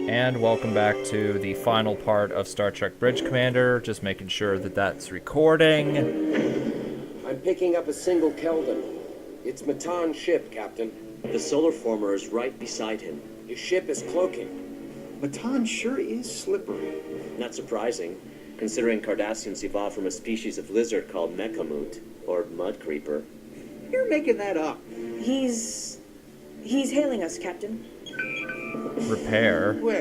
And welcome back to the final part of Star Trek Bridge Commander. Just making sure that that's recording. I'm picking up a single Keldon. It's Matan's ship, Captain. The solar former is right beside him. His ship is cloaking. Matan sure is slippery. Not surprising, considering Cardassians evolved from a species of lizard called Mechamute, or mud creeper. You're making that up. He's hailing us, Captain. Repair. Well,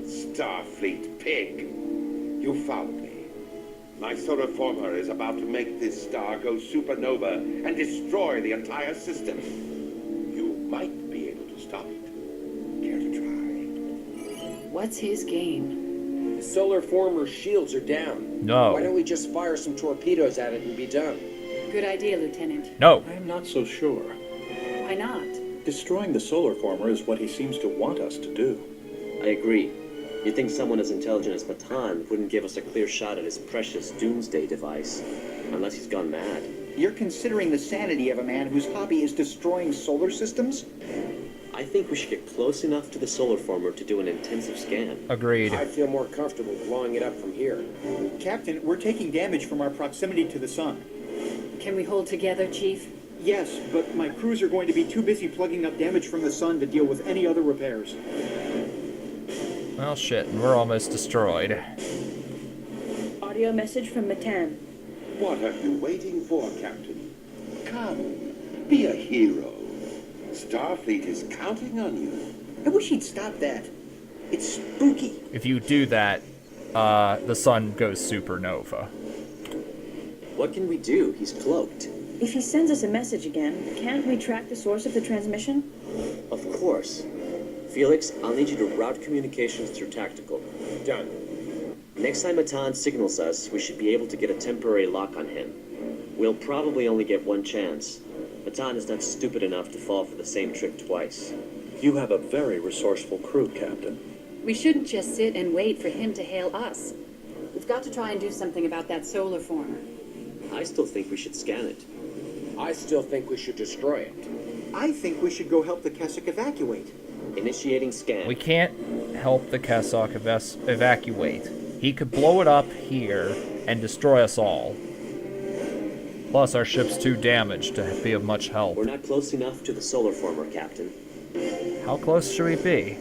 Starfleet pig, you found me. My solar former is about to make this star go supernova and destroy the entire system. You might be able to stop it. Care to try? What's his game? The solar former's shields are down. No. Why don't we just fire some torpedoes at it and be done? Good idea, Lieutenant. No. I am not so sure. Why not? Destroying the solar former is what he seems to want us to do. I agree. You'd think someone as intelligent as Matan wouldn't give us a clear shot at his precious doomsday device, unless he's gone mad. You're considering the sanity of a man whose hobby is destroying solar systems? I think we should get close enough to the solar former to do an intensive scan. Agreed. I feel more comfortable blowing it up from here. Captain, we're taking damage from our proximity to the sun. Can we hold together, Chief? Yes, but my crews are going to be too busy plugging up damage from the sun to deal with any other repairs. Well, shit, and we're almost destroyed. Audio message from Matan. What are you waiting for, Captain? Come, be a hero. Starfleet is counting on you. I wish he'd stop that. It's spooky. If you do that, the sun goes supernova. What can we do? He's cloaked. If he sends us a message again, can't we track the source of the transmission? Of course. Felix, I'll need you to route communications through tactical. Done. Next time Matan signals us, we should be able to get a temporary lock on him. We'll probably only get one chance. Matan is not stupid enough to fall for the same trick twice. You have a very resourceful crew, Captain. We shouldn't just sit and wait for him to hail us. We've got to try and do something about that solar former. I still think we should scan it. I still think we should destroy it. I think we should go help the Keswick evacuate. Initiating scan. We can't help the Kessock evacuate. He could blow it up here and destroy us all. Plus, our ship's too damaged to be of much help. We're not close enough to the solar former, Captain. How close should we be?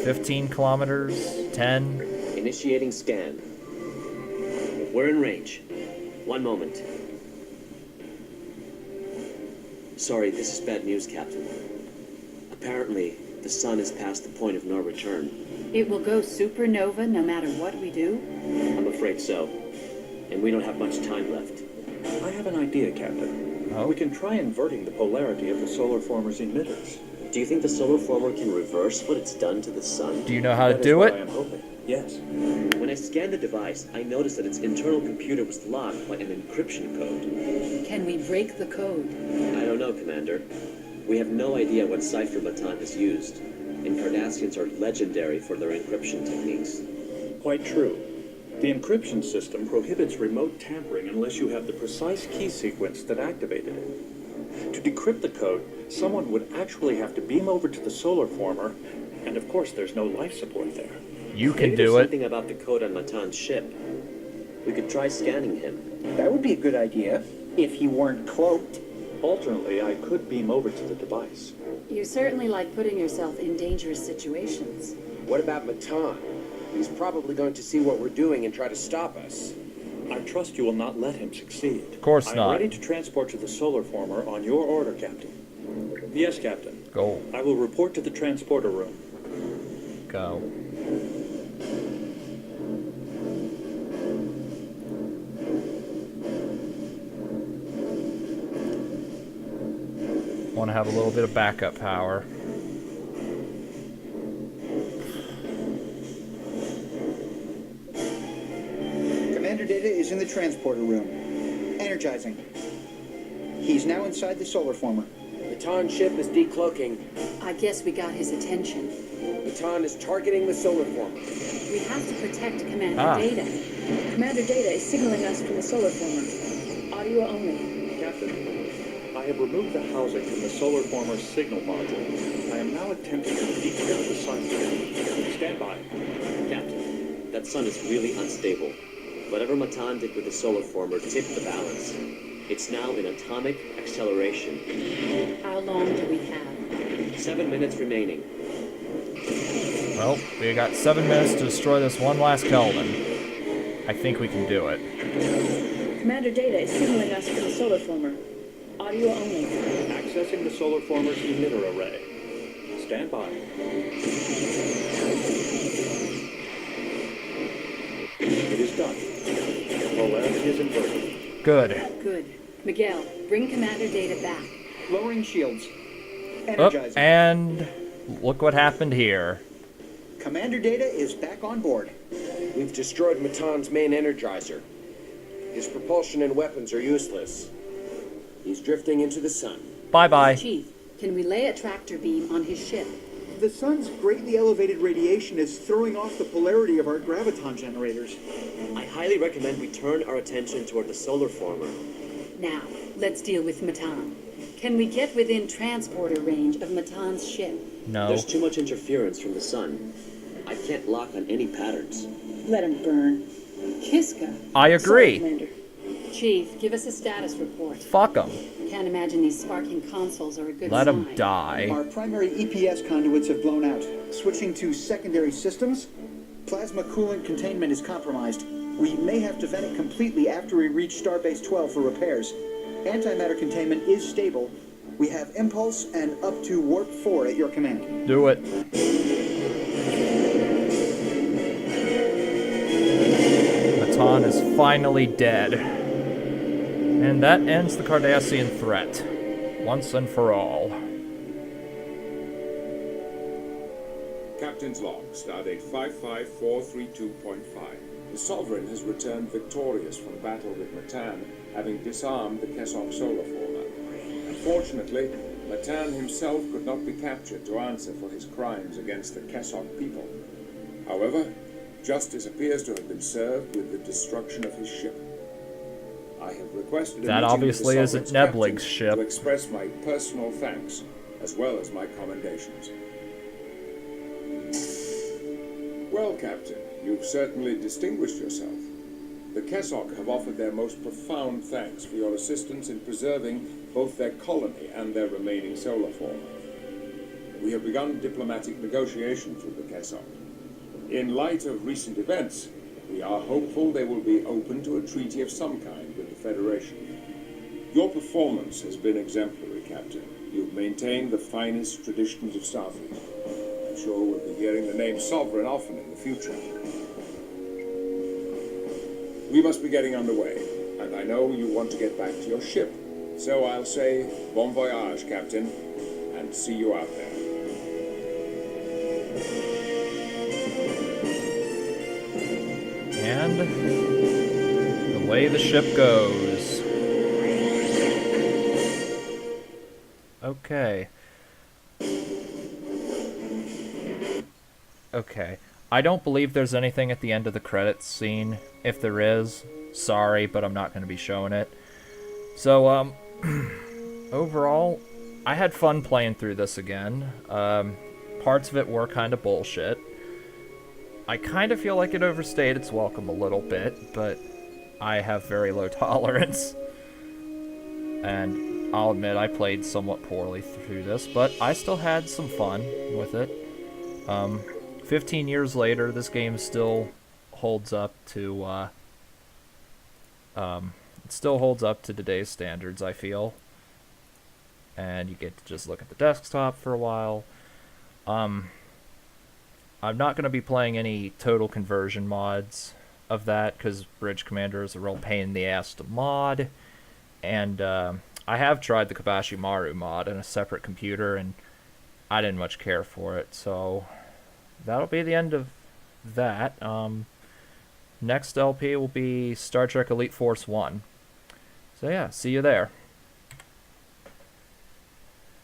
15 kilometers? 10? Initiating scan. We're in range. One moment. Sorry, this is bad news, Captain. Apparently, the sun is past the point of no return. It will go supernova no matter what we do? I'm afraid so. And we don't have much time left. I have an idea, Captain. Oh? We can try inverting the polarity of the solar former's emitters. Do you think the solar former can reverse what it's done to the sun? Do you know how to That is do what it? I am hoping. Yes. When I scanned the device, I noticed that its internal computer was locked by an encryption code. Can we break the code? I don't know, Commander. We have no idea what cipher Matan has used, and Cardassians are legendary for their encryption techniques. Quite true. The encryption system prohibits remote tampering unless you have the precise key sequence that activated it. To decrypt the code, someone would actually have to beam over to the solar former, and of course there's no life support there. You can Maybe do there's it. something about the code on Matan's ship. We could try scanning him. That would be a good idea, if he weren't cloaked. Alternately, I could beam over to the device. You certainly like putting yourself in dangerous situations. What about Matan? He's probably going to see what we're doing and try to stop us. I trust you will not let him succeed. Of course I'm not. ready to transport to the solar former on your order, Captain. Yes, Captain. Go. I will report to the transporter room. Go. Want to have a little bit of backup power. Commander Data is in the transporter room. Energizing. He's now inside the solar former. Matan's ship is decloaking. I guess we got his attention. Matan is targeting the solar former. We have to protect Commander Ah. Data. Commander Data is signaling us from the solar former. Audio only. Captain, I have removed the housing from the solar former's signal module. I am now attempting to decrypt the cipher. That sun is really unstable. Whatever Matan did with the solar former tipped the balance. It's now in atomic acceleration. How long do we have? 7 minutes remaining. Well, we got 7 minutes to destroy this one last Kelvin. I think we can do it. Commander Data is signaling us from the solar former. Audio only. Accessing the solar former's emitter array. Stand by. It is done. Polarity is inverted. Good. Good. Miguel, bring Commander Data back. Lowering shields. Oh, Energizing. and look what happened here. Commander Data is back on board. We've destroyed Matan's main energizer. His propulsion and weapons are useless. He's drifting into the sun. Bye-bye. Chief, can we lay a tractor beam on his ship? The sun's greatly elevated radiation is throwing off the polarity of our graviton generators. I highly recommend we turn our attention toward the solar former. Now, let's deal with Matan. Can we get within transporter range of Matan's ship? No. There's too much interference from the sun. I can't lock on any patterns. Let him burn. Kiska. I Sorry, agree. Commander. Chief, give us a status report. Fuck them. Can't imagine these sparking consoles are a good Let sign. them die. Our primary EPS conduits have blown out. Switching to secondary systems, plasma coolant containment is compromised. We may have to vent it completely after we reach Starbase 12 for repairs. Antimatter containment is stable. We have impulse and up to warp 4 at your command. Do it. Matan is finally dead. And that ends the Cardassian threat. Once and for all. Captain's log, stardate 55432.5. The Sovereign has returned victorious from battle with Matan, having disarmed the Kesok solar former. Unfortunately, Matan himself could not be captured to answer for his crimes against the Kesok people. However, justice appears to have been served with the destruction of his ship. I have requested a That meeting obviously with the isn't Sovereign's Neblig's captain ship. to express my personal thanks, as well as my commendations. Well, Captain, you've certainly distinguished yourself. The Kesok have offered their most profound thanks for your assistance in preserving both their colony and their remaining solar form. We have begun diplomatic negotiations with the Kesok. In light of recent events, we are hopeful they will be open to a treaty of some kind with the Federation. Your performance has been exemplary, Captain. You've maintained the finest traditions of Starfleet. I'm sure we'll be hearing the name Sovereign often in the future. We must be getting underway, and I know you want to get back to your ship. So I'll say, bon voyage, Captain, and see you out there. And away the ship goes. Okay. Okay. I don't believe there's anything at the end of the credits scene. If there is, sorry, but I'm not going to be showing it. So, overall, I had fun playing through this again. Parts of it were kind of bullshit. I kind of feel like it overstayed its welcome a little bit, but I have very low tolerance. And I'll admit I played somewhat poorly through this, but I still had some fun with it. 15 years later, this game still holds up to, it still holds up to today's standards, I feel. And you get to just look at the desktop for a while. I'm not going to be playing any total conversion mods of that, because Bridge Commander is a real pain in the ass to mod. And I have tried the Kabashi Maru mod on a separate computer, and I didn't much care for it, so that'll be the end of that. Next LP will be Star Trek Elite Force 1. So yeah, see you there.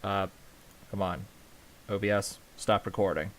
Come on. OBS, stop recording.